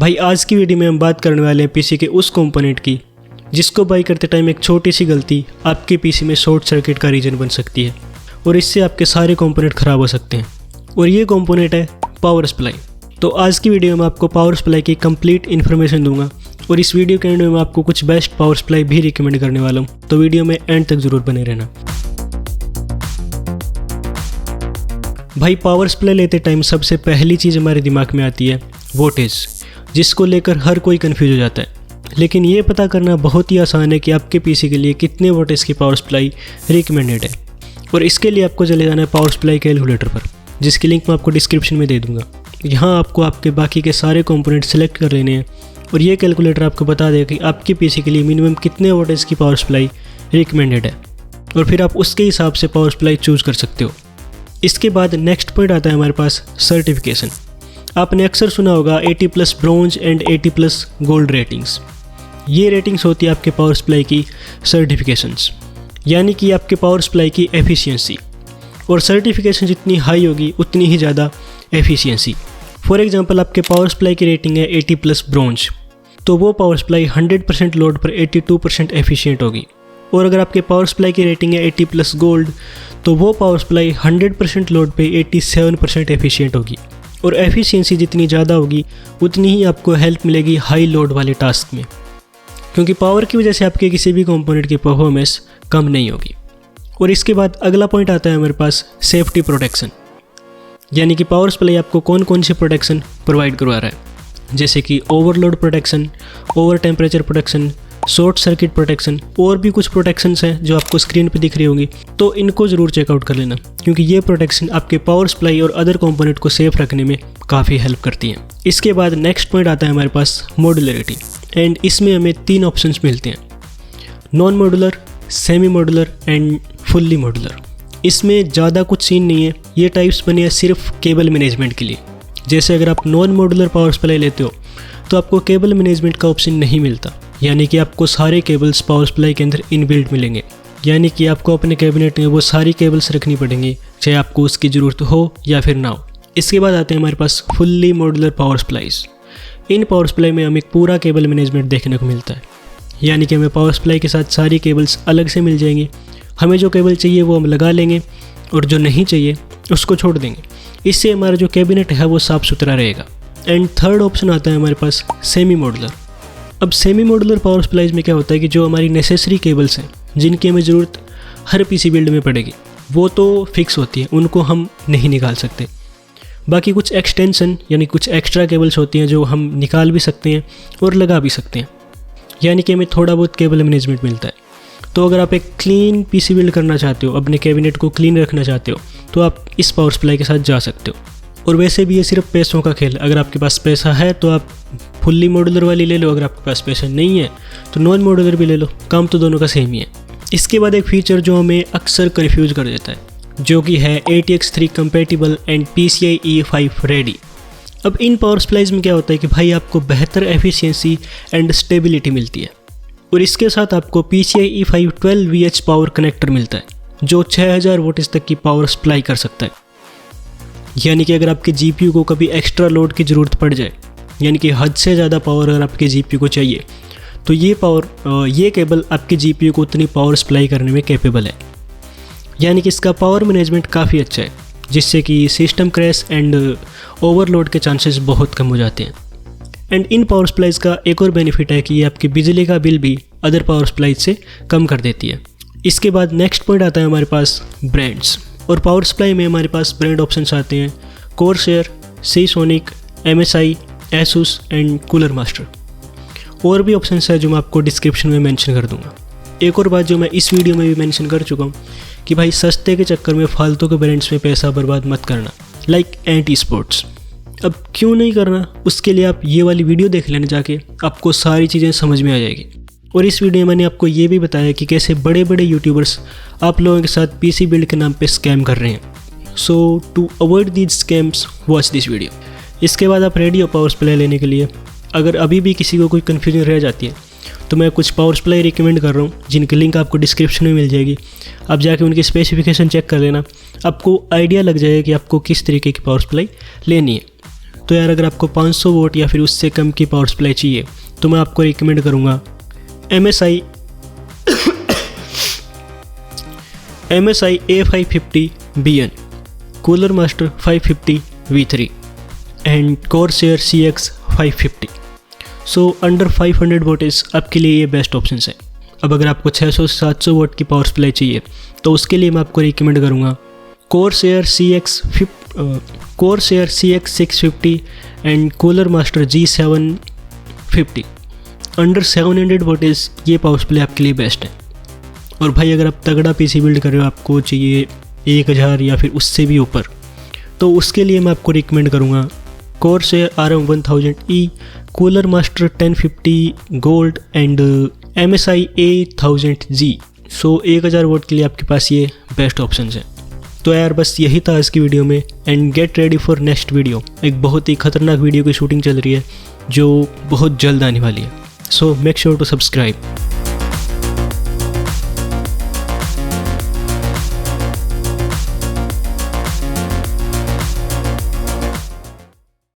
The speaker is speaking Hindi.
भाई आज की वीडियो में हम बात करने वाले हैं पीसी के उस कंपोनेंट की जिसको बाई करते टाइम एक छोटी सी गलती आपके पीसी में शॉर्ट सर्किट का रीजन बन सकती है और इससे आपके सारे कंपोनेंट ख़राब हो सकते हैं। और ये कंपोनेंट है पावर सप्लाई। तो आज की वीडियो में आपको पावर सप्लाई की कंप्लीट इन्फॉर्मेशन दूंगा और इस वीडियो के एंड में मैं आपको कुछ बेस्ट पावर सप्लाई भी रिकमेंड करने वाला हूँ, तो वीडियो में एंड तक ज़रूर बने रहना। भाई पावर सप्लाई लेते टाइम सबसे पहली चीज़ हमारे दिमाग में आती है वोल्टेज, जिसको लेकर हर कोई कंफ्यूज हो जाता है। लेकिन ये पता करना बहुत ही आसान है कि आपके पीसी के लिए कितने वोल्टेज की पावर सप्लाई रिकमेंडेड है। और इसके लिए आपको चले जाना है पावर सप्लाई कैलकुलेटर पर, जिसकी लिंक मैं आपको डिस्क्रिप्शन में दे दूंगा। यहाँ आपको आपके बाकी के सारे कंपोनेंट सेलेक्ट कर लेने हैं और ये कैलकुलेटर आपको बता देगा कि आपके पीसी के लिए मिनिमम कितने वोल्टेज की पावर सप्लाई रिकमेंडेड है और फिर आप उसके हिसाब से पावर सप्लाई चूज़ कर सकते हो। इसके बाद नेक्स्ट पॉइंट आता है हमारे पास सर्टिफिकेशन। आपने अक्सर सुना होगा 80+ ब्रॉन्ज एंड 80+ गोल्ड रेटिंग्स। ये रेटिंग्स होती है आपके पावर सप्लाई की सर्टिफिकेशंस, यानी कि आपके पावर सप्लाई की एफिशिएंसी। और सर्टिफिकेशन जितनी हाई होगी उतनी ही ज़्यादा एफिशिएंसी। फॉर एग्जांपल आपके पावर सप्लाई की रेटिंग है 80+ ब्रॉन्ज, तो वो पावर सप्लाई 100% लोड पर 82% एफिशिएंट होगी। और अगर आपके पावर सप्लाई की रेटिंग है 80+ गोल्ड, तो वो पावर सप्लाई 100% लोड पे 87% एफिशिएंट होगी। और एफिशिएंसी जितनी ज़्यादा होगी उतनी ही आपको हेल्प मिलेगी हाई लोड वाले टास्क में, क्योंकि पावर की वजह से आपके किसी भी कंपोनेंट की परफॉर्मेंस कम नहीं होगी। और इसके बाद अगला पॉइंट आता है हमारे पास सेफ्टी प्रोटेक्शन, यानी कि पावर सप्लाई आपको कौन कौन सी प्रोटेक्शन प्रोवाइड करवा रहा है, जैसे कि overload protection, over temperature protection, short circuit protection और भी कुछ प्रोटेक्शंस हैं जो आपको स्क्रीन पे दिख रही होंगी। तो इनको ज़रूर चेकआउट कर लेना, क्योंकि ये प्रोटेक्शन आपके पावर सप्लाई और अदर कंपोनेंट को सेफ रखने में काफ़ी हेल्प करती हैं। इसके बाद नेक्स्ट पॉइंट आता है हमारे पास मॉड्यूलरिटी, एंड इसमें हमें 3 ऑप्शंस मिलते हैं: non modular, semi modular and fully modular. इसमें ज़्यादा कुछ सीन नहीं है, ये टाइप्स बने हैं सिर्फ केबल मैनेजमेंट के लिए। जैसे अगर आप नॉन मॉड्यूलर पावर सप्लाई लेते हो तो आपको केबल मैनेजमेंट का ऑप्शन नहीं मिलता, यानी कि आपको सारे केबल्स पावर सप्लाई के अंदर इनबिल्ट मिलेंगे, यानी कि आपको अपने कैबिनेट में वो सारी केबल्स रखनी पड़ेंगी, चाहे आपको उसकी ज़रूरत हो या फिर ना हो। इसके बाद आते हैं हमारे पास फुल्ली मॉड्यूलर पावर सप्लाईज। इन पावर सप्लाई में हमें पूरा केबल मैनेजमेंट देखने को मिलता है, यानी कि हमें पावर सप्लाई के साथ सारी केबल्स अलग से मिल जाएंगी। हमें जो केबल चाहिए वो हम लगा लेंगे और जो नहीं चाहिए उसको छोड़ देंगे। इससे हमारा जो कैबिनेट है वो साफ़ सुथरा रहेगा। एंड थर्ड ऑप्शन आता है हमारे पास सेमी मॉड्यूलर। अब सेमी मॉड्यूलर पावर सप्लाईज में क्या होता है कि जो हमारी नेसेसरी केबल्स हैं जिनकी हमें ज़रूरत हर पीसी बिल्ड में पड़ेगी, वो तो फिक्स होती है, उनको हम नहीं निकाल सकते। बाकी कुछ एक्सटेंशन यानी कुछ एक्स्ट्रा केबल्स होती हैं जो हम निकाल भी सकते हैं और लगा भी सकते हैं, यानी कि हमें थोड़ा बहुत केबल मैनेजमेंट मिलता है। तो अगर आप एक क्लीन पीसी बिल्ड करना चाहते हो, अपने कैबिनेट को क्लीन रखना चाहते हो, तो आप इस पावर सप्लाई के साथ जा सकते हो। और वैसे भी ये सिर्फ पैसों का खेल। अगर आपके पास पैसा है तो आप फुल्ली मॉड्यूलर वाली ले लो, अगर आपके पास पैसा नहीं है तो नॉन मॉड्यूलर भी ले लो, काम तो दोनों का सेम ही है। इसके बाद एक फीचर जो हमें अक्सर कन्फ्यूज कर देता है, जो कि है ATX 3 compatible and PCIe 5 ready. अब इन पावर सप्लाईज में क्या होता है कि भाई आपको बेहतर एफिशिएंसी एंड स्टेबिलिटी मिलती है और इसके साथ आपको PCIe 5 12VH पावर कनेक्टर मिलता है, जो 6000 वोल्टेज तक की पावर सप्लाई कर सकता है। यानी कि अगर आपके GPU को कभी एक्स्ट्रा लोड की ज़रूरत पड़ जाए, यानी कि हद से ज़्यादा पावर अगर आपके GPU को चाहिए, तो ये केबल आपके GPU को उतनी पावर सप्लाई करने में कैपेबल है। यानी कि इसका पावर मैनेजमेंट काफ़ी अच्छा है, जिससे कि सिस्टम क्रैश एंड ओवरलोड के चांसेस बहुत कम हो जाते हैं। एंड इन पावर सप्लाईज का एक और बेनिफिट है कि ये आपकी बिजली का बिल भी अदर पावर सप्लाईज से कम कर देती है। इसके बाद नेक्स्ट पॉइंट आता है हमारे पास ब्रांड्स। और पावर सप्लाई में हमारे पास ब्रांड ऑप्शंस आते हैं कोरसैर, सीसोनिक, MSI, ASUS and cooler master. और भी ऑप्शंस है जो मैं आपको डिस्क्रिप्शन में मेंशन कर दूंगा। एक और बात जो मैं इस वीडियो में भी मेंशन कर चुका हूँ कि भाई सस्ते के चक्कर में फालतू के ब्रांड्स में पैसा बर्बाद मत करना, लाइक एंटी स्पोर्ट्स। अब क्यों नहीं करना, उसके लिए आप ये वाली वीडियो देख लेना जाके, आपको सारी चीज़ें समझ में आ जाएगी। और इस वीडियो में मैंने आपको ये भी बताया कि कैसे बड़े बड़े यूट्यूबर्स आप लोगों के साथ पीसी बिल्ड के नाम पे स्कैम कर रहे हैं। So to avoid these scams watch this video. इसके बाद आप रेडी हो पावर सप्लाई लेने के लिए। अगर अभी भी किसी को कोई कन्फ्यूजन रह जाती है तो मैं कुछ पावर सप्लाई रिकमेंड कर रहा हूँ, जिनकी लिंक आपको डिस्क्रिप्शन में मिल जाएगी। आप जाके उनकी स्पेसिफिकेशन चेक कर लेना, आपको आइडिया लग जाएगा कि आपको किस तरीके की पावर सप्लाई लेनी है। तो यार अगर आपको 500 वोट या फिर उससे कम की पावर सप्लाई चाहिए तो मैं आपको रिकमेंड करूँगा MSI A550BN, cooler master 550 V3 and Corsair CX 550। So under 500 voltage आपके लिए ये बेस्ट ऑप्शन है। अब अगर आपको 600 से 700 वोट की पावर सप्लाई चाहिए तो उसके लिए मैं आपको रिकमेंड करूँगा Corsair CX 650 and cooler master G750। Under 700 voltage ये पावर सप्लाई आपके लिए बेस्ट है। और भाई अगर आप तगड़ा पीसी बिल्ड कर रहे हो, आपको चाहिए 1000 या फिर उससे भी ऊपर, तो उसके लिए मैं आपको रिकमेंड करूँगा Corsair RM1000E, cooler master 1050 gold and MSI A1000G। So 1000 vote के लिए आपके पास ये बेस्ट ऑप्शन है। तो यार बस यही था आज की वीडियो में, and get ready for next video. एक बहुत ही खतरनाक वीडियो की शूटिंग चल रही है जो बहुत जल्द आने वाली है। So make sure to subscribe.